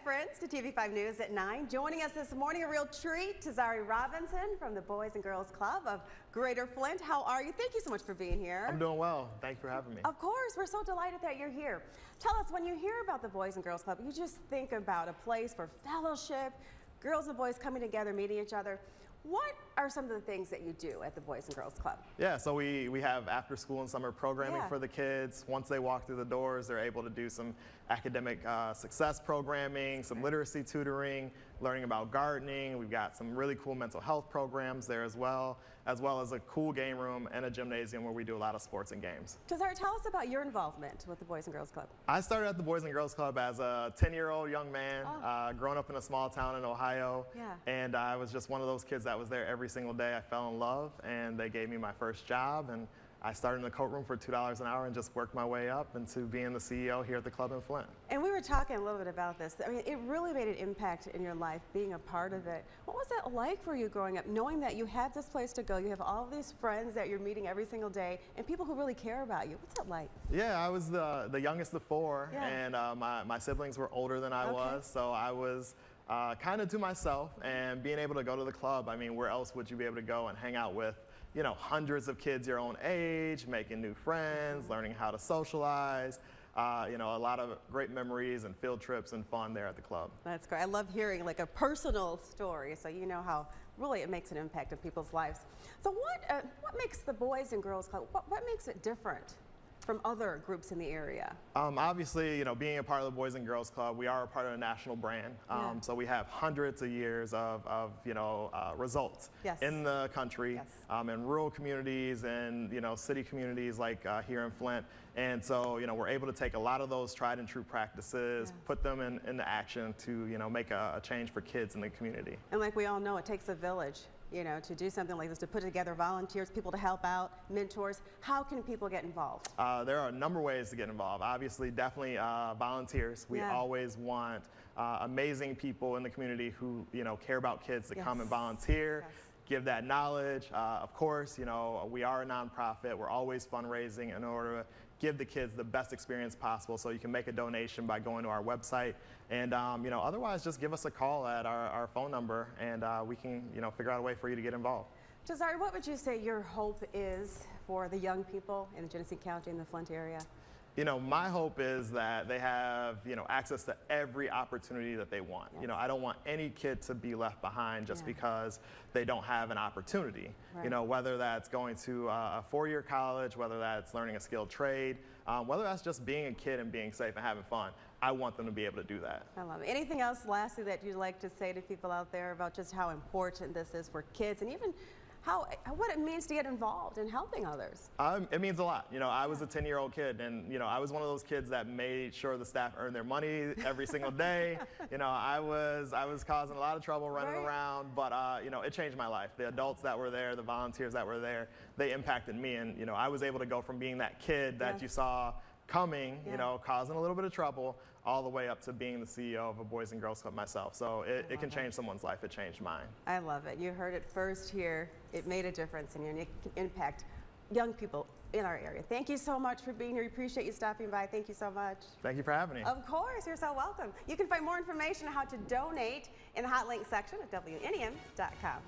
friends, to TV5 News at 9. Joining us this morning, a real treat, Tazari Robinson from the Boys and Girls Club of Greater Flint. How are you? Thank you so much for being here. I'm doing well. Thanks for having me. Of course, we're so delighted that you're here. Tell us, when you hear about the Boys and Girls Club, you just think about a place for fellowship, girls and boys coming together, meeting each other. What are some of the things that you do at the Boys and Girls Club? Yeah, so we have after school and summer programming for the kids. Once they walk through the doors, they're able to do some academic success programming, some literacy tutoring, learning about gardening. We've got some really cool mental health programs there as well as a cool game room and a gymnasium where we do a lot of sports and games. Tazari, tell us about your involvement with the Boys and Girls Club. I started at the Boys and Girls Club as a 10-year-old young man, growing up in a small town in Ohio, and I was just one of those kids that was there every single day. I fell in love, and they gave me my first job, and I started in the coat room for $2 an hour and just worked my way up into being the CEO here at the club in Flint. And we were talking a little bit about this. I mean, it really made an impact in your life, being a part of it. What was that like for you growing up, knowing that you had this place to go, you have all these friends that you're meeting every single day, and people who really care about you? What's that like? Yeah, I was the youngest of four, and my siblings were older than I was, so I was kind of to myself, and being able to go to the club, I mean, where else would you be able to go and hang out with, you know, hundreds of kids your own age, making new friends, learning how to socialize, you know, a lot of great memories and field trips and fun there at the club. That's great. I love hearing like a personal story, so you know how really it makes an impact in people's lives. So what makes the Boys and Girls Club, what makes it different from other groups in the area? Obviously, you know, being a part of the Boys and Girls Club, we are a part of a national brand. So we have hundreds of years of you know, results in the country, in rural communities and, you know, city communities like here in Flint. And so, you know, we're able to take a lot of those tried and true practices, put them into action to, you know, make a change for kids in the community. And like we all know, it takes a village, you know, to do something like this, to put together volunteers, people to help out, mentors. How can people get involved? There are a number of ways to get involved. Obviously, definitely volunteers. We always want amazing people in the community who, you know, care about kids to come and volunteer, give that knowledge. Of course, you know, we are a nonprofit. We're always fundraising in order to give the kids the best experience possible. So you can make a donation by going to our website. And, you know, otherwise just give us a call at our phone number, and we can, you know, figure out a way for you to get involved. Tazari, what would you say your hope is for the young people in the Genesee County and the Flint area? You know, my hope is that they have, you know, access to every opportunity that they want. You know, I don't want any kid to be left behind just because they don't have an opportunity. You know, whether that's going to a four-year college, whether that's learning a skilled trade, whether that's just being a kid and being safe and having fun. I want them to be able to do that. I love it. Anything else lastly that you'd like to say to people out there about just how important this is for kids, and even what it means to get involved in helping others? It means a lot. You know, I was a 10-year-old kid, and, you know, I was one of those kids that made sure the staff earned their money every single day. You know, I was causing a lot of trouble running around, but, you know, it changed my life. The adults that were there, the volunteers that were there, they impacted me, and, you know, I was able to go from being that kid that you saw coming, you know, causing a little bit of trouble, all the way up to being the CEO of a Boys and Girls Club myself. So it can change someone's life. It changed mine. I love it. You heard it first here. It made a difference, and it can impact young people in our area. Thank you so much for being here. We appreciate you stopping by. Thank you so much. Thank you for having me. Of course. You're so welcome. You can find more information on how to donate in the hot link section at WNEM.com.